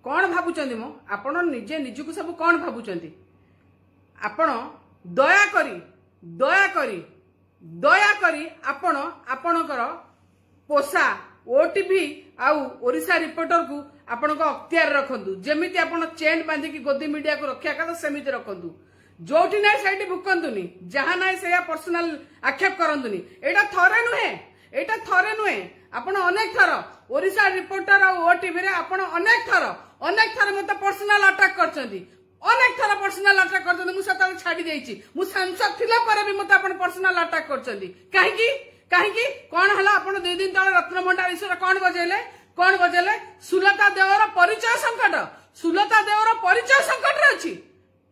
कौन भावुचंदी मो आपण निजे निजको सब कौन भावुचंदी आपण दया करी आपण आपणकर पोषा ओटीवी आउ ओडिशा रिपोर्टर को आपण अख्तियार रखंतु जेमिति आपण चेन बांधिकी गोदी मीडिया को रक्षा कथा सेमिति रखंतु जोठी ना सैटी भुकंतुनी जहाँ ना से पर्सनल आक्षेप करंतुनी एटा थरे नुहे आपण अनेक थर ओडिशा रिपोर्टर और ओटीवी रे आपण अनेक थर मते पर्सनल अटैक करचंती अनेक थर पर्सनल अटैक करचंती मु सता छाडी देइची मु सांसद थिला पर भी मते आपण पर्सनल अटैक करचंती काहेकी कोन हला आपण 2 दिन तळे रत्नभंडार विषय कोन बजेले सुलता देवर परिचय संकट रे अछि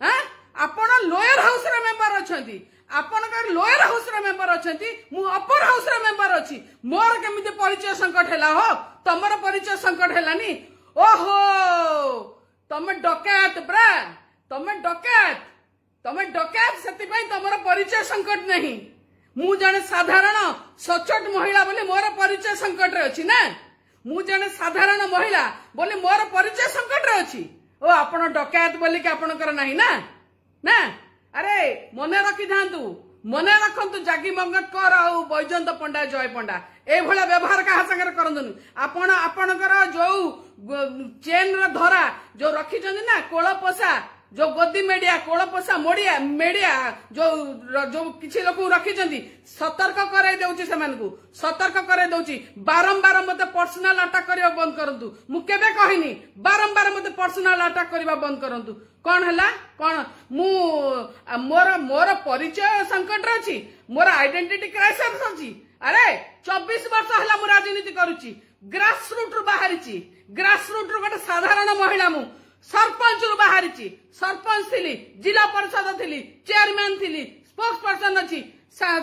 हैं आपण लोयर हाउस रे मेंबर अछंती आपनकर लोयर हाउस रे मेंबर अछंती मु अपर हाउस रे मेंबर अछि मोर केमिति परिचय संकट हैला हो तमर परिचय संकट हैलानी ओहो तमे डकैत ब्रा तमे डकैत सेति पई तमर परिचय संकट नहीं मु जने साधारण सचोट महिला बोली मोर परिचय संकट रे अछि ना मु जने साधारण महिला बोली मोर परिचय संकट रे अछि ओ आपण डकैत बोली के आपनकर नाही ना अरे मने रखंतु जागी मंगतकर और बैजंत पंडा जय पंडा ए भला व्यवहार का संगे करंतुनी आपण आपनकर जो चेन र धरा जो रखी जंदी ना कोळपोसा जो गोदी मीडिया कोळपोसा मीडिया जो किछि लोक रखी जंदी सतर्क करे देउची सतर्क करे देउची बारंबार मते पर्सनल अटैक करियो बंद करंतु मु केबे कहिनी बारंबार मते पर्सनल अटैक करिवा बंद करंतु कौन हला कौन मु मोर परिचय संकट रे अछि मोर आइडेंटिटी क्राइसिस अछि अरे 24 वर्ष हला मु राजनीति करूची ग्रास रूट रु बाहरिची ग्रास रूट रु गोटे साधारण महिला मु सरपंच रु बाहरिची सरपंच थिली जिला परिषद थिली चेयरमैन थिली स्पोक्स पर्सन अछि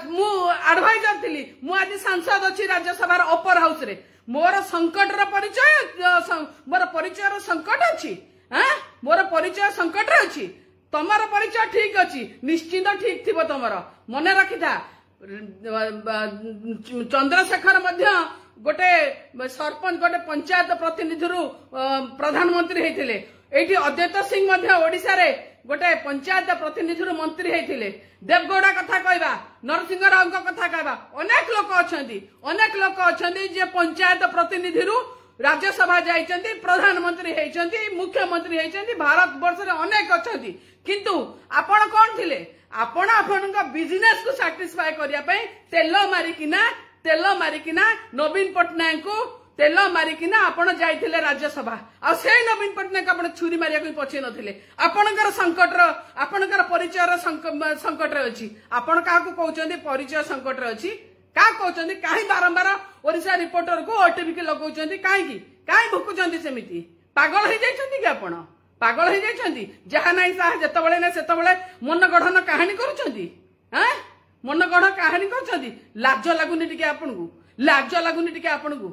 मु एडवाइजर थिली मु आज सांसद अछि राज्यसभा अपर हाउस रे मोर संकट रो परिचय मोर परिचय रो संकट अछि हां मोर परिचय संकट रे अछि तमर परिचय ठीक अछि निश्चित ठीक थिबो तमर मने रखिथा चंद्रशेखर मध्य गोटे सरपंच गोटे पंचायत प्रतिनिधि रु प्रधानमंत्री हेतिले एठी अद्वैत सिंह मध्य ओडिसा रे गोटे पंचायत प्रतिनिधि रु मंत्री हेतिले देवगौड़ा कथा कहबा नरसिंह राव को कथा कहबा अनेक लोक अछंती जे पंचायत प्रतिनिधि रु राज्यसभा जाइछंती प्रधानमंत्री हेइछंती मुख्यमंत्री हेइछंती भारत वर्ष रे अनेक अछंती किंतु आपण कोन थिले आपण आपनका बिजनेस को सैटिस्फाई करिया पई तेल मारिकिना नवीन पटनायक को तेल मारिकिना आपण जाइथिले राज्यसभा आ से नवीन पटनायक आपण छुरी मारिया को पछे नथिले आपनकर संकट रो आपनकर परिचय रो संकट रे अछि आपण का को कहउचंदी परिचय संकट रे अछि का कहउचंदी काहे बारंबार ओडिशा रिपोर्टर को ओटीवी के लगउचंदी काहे भुकुचंदी सेमिति पागल हे जाइछंदी कि आपण पागल हे जाइछंदी जहा नाही सा जतबळे ना सेतबळे मन गढन कहानी करूचंदी हैं मन गढ कहानी करूचंदी लाज लागुनी टिके आपनकु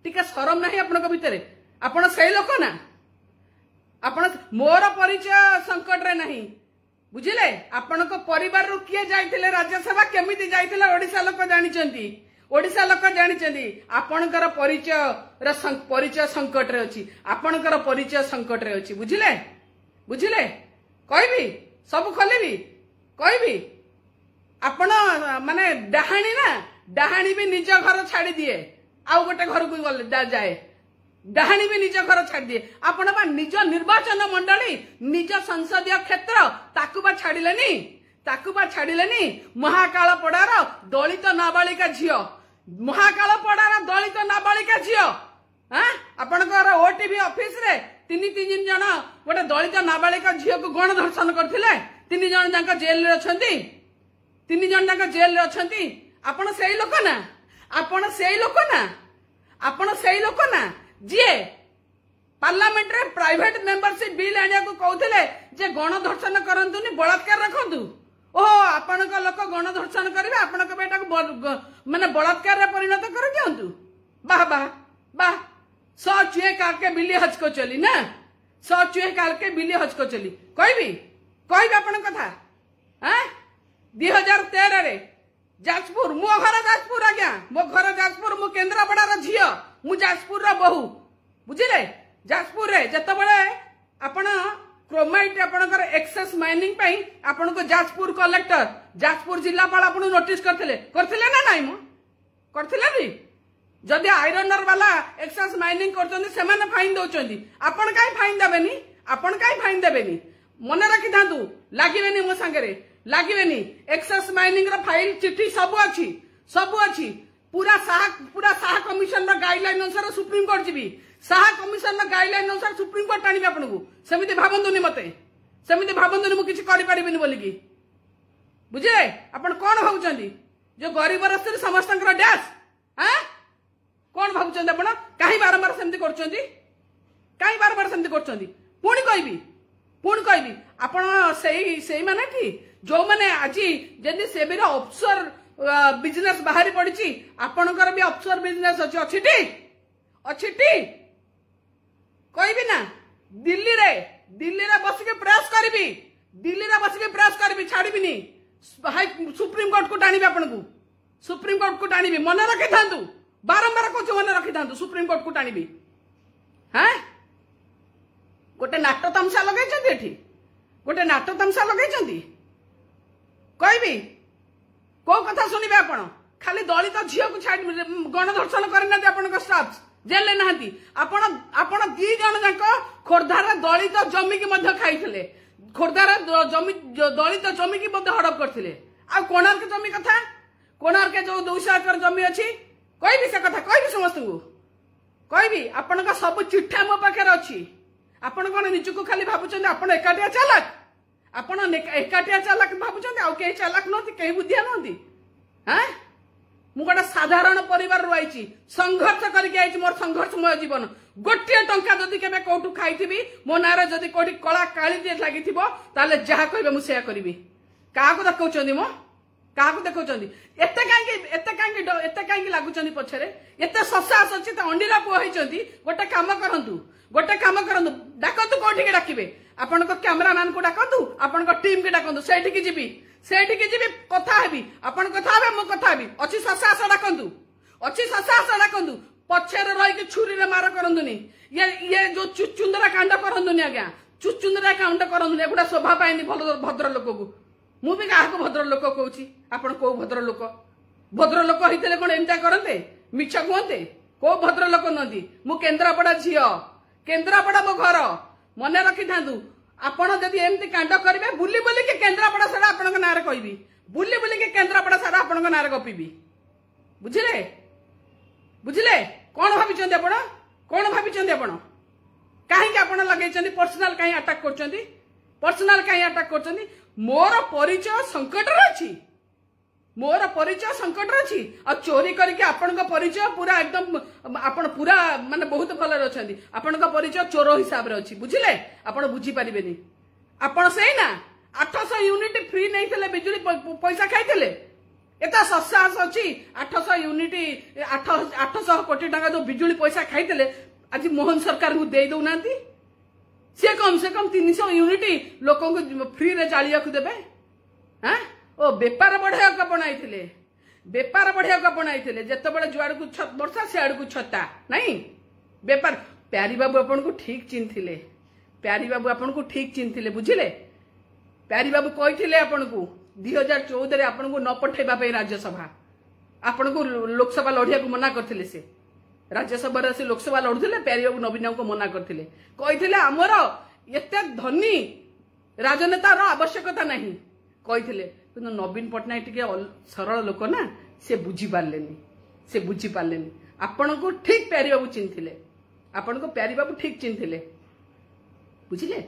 टिके शरम नाही आपनक भितरे आपण सही लोक ना आपण मोर परिचय संकट रे नाही बुझिले आपनक परिवार रु किए जाइथिले राज्यसभा केमिति जाइथिले ओडिशा लोक जानिचंदी आपनकर परिचय संकट रे अछि आपनकर परिचय संकट रे अछि बुझिले कहबी सब खोलिबी कहबी आपण माने डाहाणी भी निज घर छाड़ी दिए आउ गोटे घर को जाए डाहाणी भी निज घर छाड़ी दिए आपण बा निज निर्वाचन मंडली निज संसदीय क्षेत्र ताकु बा छाड़िलेनी महाकालपड़ार दलित नाबालिका झियो हां आपनकर ओटीवी ऑफिस रे तीन जन गोटे दलित नाबालिका झियो को गण धर्षण करथिले 3 जन जांका जेल रे अछंती आपण सेही लोक ना जे पार्लियामेंट रे प्राइवेट मेंबरशिप बिल आनिया को कहउथिले जे गण धर्षण करंतुनी बलात्कार रखंतु ओहो आपनक लोक गण धर्षण करिवे आपनक बेटा को माने बलात्कार रे परिणत कर दियंतु वाह सौ चुहे काल के बिल्ली हज को चली ना कहबी आपन कथा हैं 2013 रे जाजपुर मो घर जाजपुर आज्ञा मो घर जाजपुर मो केन्द्रापड़ा झियो मु जाजपुर रो बहु बुझिले जाजपुर रे जतबळे क्रोमाइट आपनकर एक्सेस माइनिंग पई आपनको जाजपुर कलेक्टर जाजपुर जिलापाल आपन नोटिस करथिले ना नाइ मो करथिले भी जदि आयरनर वाला एक्सेस माइनिंग करछन से माने फाइन दोचंदी आपन काई फाइन देबेनी आपन काई फाइन देबेनी मने रखि थांतु लागिबेनी मो संगरे लागिबेनी एक्सेस माइनिंग रो फाइल चिट्ठी सब अछि पूरा साहा कमिशन रो गाइडलाइन अनुसार supreme court GB Shah commission रो गाइडलाइन अनुसार सुप्रीम कोर्ट टाणी आपनकू सेमिति भाबंतुनी मते सेमिति भाबंतुनी मु किछि करि परिबिनी बोली की बुझे आपण कोन भाबुचंदी जो गरीब रस्ते समस्तंकर डैश हां कोन भाबुचंदी आपण काहे बारंबार सेमिति करचंदी काहे बारंबार सेमिति करचंदी पुणी कहबी आपण सेई माने की जो माने आजी जदी सेबीर ऑफिसर बिजनेस बाहरी पड़ी आपणकर भी ऑफिसर बिजनेस अच्छी कहबी ना दिल्ली रे बसिके प्रेस करी छाड़बीनी सुप्रीम कोर्ट को टाणी आपन सुप्रीम कोर्ट को टाणी मन रखी था बारंबार कौन मन रखी था सुप्रीम कोर्ट को टाणी हाँ गोटे नाट तमसा लगे गोटे नाट तमसा लगे कहबी को कथा सुनिबे आपण खाली दलित झियो को छाड़ गणधर्षण करना आपण स्टाफ जेल नहांती आपण दी जन जाक खोर्धार दलित जमी की मध्य खाइथिले खोर्धार जमी दलित जमी की मध्य हड़प करथिले आ कोणार्क जमी कथा कोणार्क जो 200 एकड़ जमी अछि कहबी से कथा कहबी समस्त को कहबी आपण का सब चिट्ठा मो पाखे अछि आपण कोन निजको खाली भाबुचंदी आपण एकाटिया चालाक आपण एकाटिया चालाक भाबुचंदी आ के चालाक नथि के बुद्धिया नथि हां मु गोटे साधारण परिवार रही संघर्ष करके आई मोर संघर्षमय जीवन गोटे टंका जदि केबे कोठू खाइथिबी मो नारे जदि कोठी कला काली दे लागिथिबो ताले जहा कहबे मु सेया करबी काको देखौचंदी मो काको देखौचंदी एते कांगी लागुचंदी पछरे एते ससास अछि त अंडीरा पो होइचंदी गोटे काम करंतु डाकतु कोठी के डाकिबे आपण को कैमरामैन को डाकतु आपण को टीम के डाकतु सेठी की जीबी कथा हेबी आपण कथा हेबे मो कथा हेबी अछि ससास डाकंतु पछरे रही के छुरी रे मार करंतुनी ये जो चुचुंदरा कांड करंतुनी आज्ञा चुचुंदरा कांड करंतुनी एगुडा शोभा पाइनी भद्र लोक को मु भी काहा को भद्र लोक कहूची आपण को भद्र लोक हितले कोन एंता करंते मिछ कहते को भद्र लोक नदी मु केंद्रापड़ा झियो केंद्रापड़ा मो घर मने रखी थांतु आपण जदि एमती कांड करिवे बुली के केंद्रापड़ा सारा आपनक नारे कहबी बुली के केंद्रापड़ा सारा आपनक नारे गपिबी बुझिले कोन भाबिचंदी आपण काहे के आपण लगेचंदी पर्सनल काहे अटैक करचंदी मोर परिचय संकट अछि आ चोरी करके आपण परिचय पूरा एकदम आपण पूरा माने बहुत भल रही आपण परिचय चोर हिसाब रे अछि बुझिले आपण बुझी परिबेनी आपण सेही ना 800 यूनिट फ्री नहीं थिले बिजुली पैसा खाइथिले एता ससास अछि 800 यूनिट 800 कोटी टका जो बिजुली पैसा खाइथिले आज मोहन सरकार को दे दउ नांती से कम 300 यूनिट लोकों को फ्री रे जालिया को देबे हां ओ बेपार बढ़िया बनाइथिले जते बळे जुआड़ को वर्षा से आड़ को छता नहीं बेपार प्यारी बाबू आपन को ठीक चिन्थिले बुझिले प्यारी बाबू कहिथिले आपन को 2014 रे आपन को न पठेबा पे राज्यसभा आपन को लोकसभा लढिया को मना करथिले से राज्यसभा रे से लोकसभा लढुथिले प्यारी बाबू नवीन को मना करथिले कहिथिले हमर एते धनी राजनेता रो आवश्यकता नहीं कहिथिले किंतु नवीन पटनायक टिके सरल लोक ना से बुझी पारलेनी आपण को ठीक प्यारी बाबू चिन्थिले आपण को प्यारी बाबू ठीक चिन्थिले बुझिले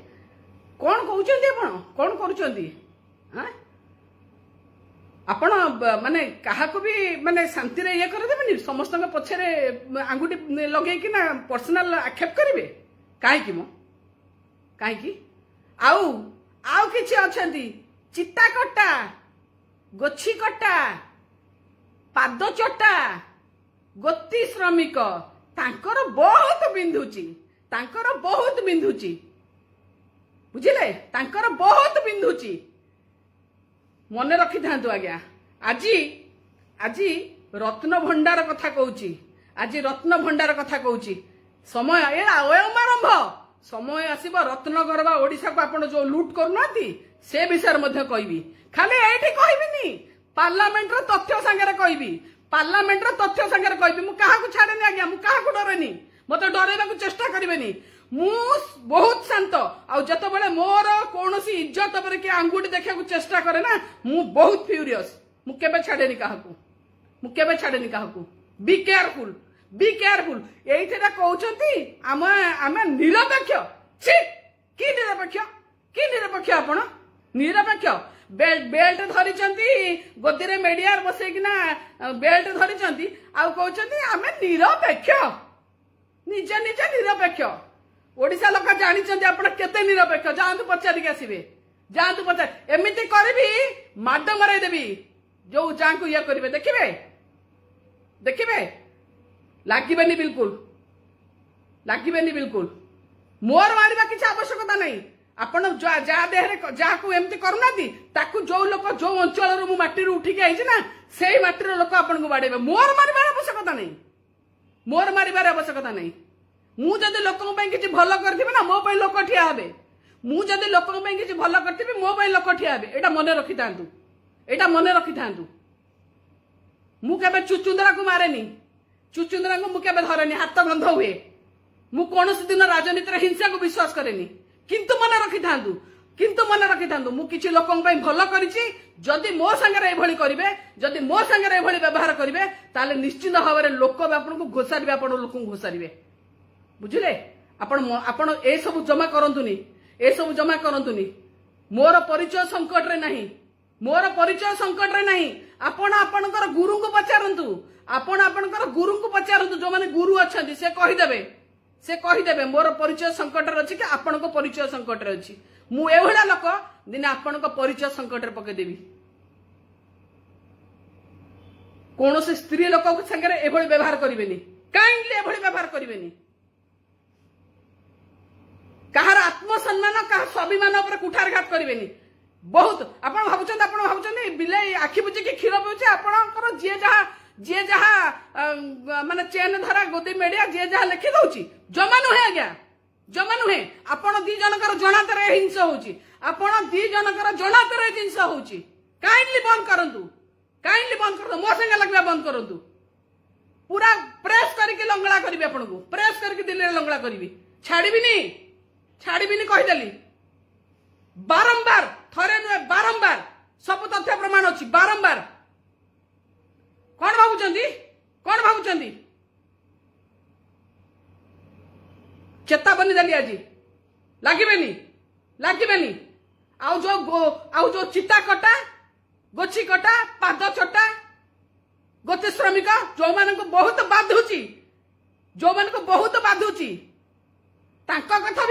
कोन कहउचंदी आपण कोन करूचंदी हां आपण माने काहा को भी माने शांति रे ये कर देबेनी समस्त के पछरे आंगुठी लगे कि ना पर्सनल आक्षेप करिवे काहे की आउ किछि अछंती चित्ता कट्टा गोछी कट्टा पाद चटा गोती श्रमिक तांकर बहुत बिंधुची बुझिले तांकर बहुत बिंधुची मन रखी थांतु आज्ञा आजी रत्न भंडार कथा कहूची समय एला अयमारंभ समय आसीबो रत्नगर बा ओडिशा को आपण जो लूट करूनाती से विषय मध्य कहबी खाली एठी कहबिनी पार्लियामेंट रो तथ्य संगे कहबी पार्लियामेंट रो तथ्य संगे कहबी मु काहा को छाड़ेनी आज्ञा मु काहा को डरेनी मते डरेबा को चेष्टा करिवेनी मु बहुत शांत आ जतो बेले मोर कोनोसी इज्जत पर के अंगुठी देखा को चेष्टा करे ना मु बहुत फ्यूरियस मु केबे छाड़ेनी काहा मु केबे छाड़ेनी काहा बी केयरफुल एइथेरा कहउचंती आमे निरपेक्ष छी की निरपेक्ष आपण निरपेक्ष बेल्ट धरिचंती गोदीरे मीडिया बसे किना बेल्ट धरिचंती आ कहउचंती आमे निरपेक्ष निजे निरपेक्ष ओडिशा लोक जानिचंती आपण केते निरपेक्ष जांतु पचारि के आसीबे जांतु पचार एमिति करबी माड मराई देबी जो जांकु या करिवे देखिबे लागिबेनी बिल्कुल मोर मारिबा किछ आवश्यकता नहीं आपण जा देहरे जाकु एमती करूनाती ताकु जो लोक जो अंचल रु माटी रु उठी के आइछ ना सेही माटी रो लोक आपण को बाडेबे मोर मारिबार आवश्यकता नहीं मु जदि लोकन पई किछ भलो करथिबे ना मो पई लोक ठिया हेबे मु जदि लोकन पई किछ भलो करथिबे मो पई लोक ठिया हेबे एटा मने रखिथांतु मु केबे चुचुंदरा को मारेनी चुचुंदरा को मु केबे धरेनी हाथ गंध हुए मु कोनोसी दिन राजनीति रे हिंसा को विश्वास करेनी किंतु मने रखिथांतु मु किछि लोकन पई भलो करिछि जदि मो संगे एभली करिवे जदि मो संगे एभली व्यवहार करिवे ताले निश्चित भाव लोक आपन को घोषारिबे आपण लोक को घोषारिबे बुझिले आपण ए सब जमा करंतुनी मोर परिचय संकट रे नहीं आपण आपनकर गुरु को पचारंतु जो माने गुरु अछंती से कहिदेबे मोर परिचय संकट रे अछि कि आपण को परिचय संकट रे अछि मु एभला लोक दिन आपण को परिचय संकट रे पके देबी कोन से स्त्री लोक संगे एभली व्यवहार करिवेनी काइंडली एभली व्यवहार करिवेनी कहार आत्मसम्मान कहा स्वाभिमान ऊपर कुठारघात करिवेनी बहुत आपण भाबुचंदी बिले आखि बुझी के खीर पिउचे आपणकर जे जहा माने चेन धरा गोदी मेडिया जे जहा लिखि दउची जमा नुहे आज्ञा जमा नुहे आपण दी जनकर जणातरे हिंसा होची आपण दी जनकर जणातरे हिंसा होची काइंडली बंद करंतु मो संगे लगवा बंद करंतु पूरा प्रेस करके लंगड़ा करबी आपण को प्रेस करके दिल्ली लंगड़ा करबी छाड़ीबिनी कहिदेली बारंबार थरे नुहे बारंबार सब तथ्य प्रमाण अछि बारंबार कौन भाबुचंदी चेतावनी देली आज लागिबेनी आउ जो चिता कटा गोछी कटा पाद चटा गोते श्रमिक जो मान को बहुत बाधुची तांका कथा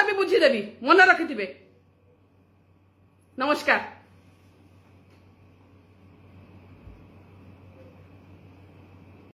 भी बुझीदेवी मन रखिथिबे नमस्कार।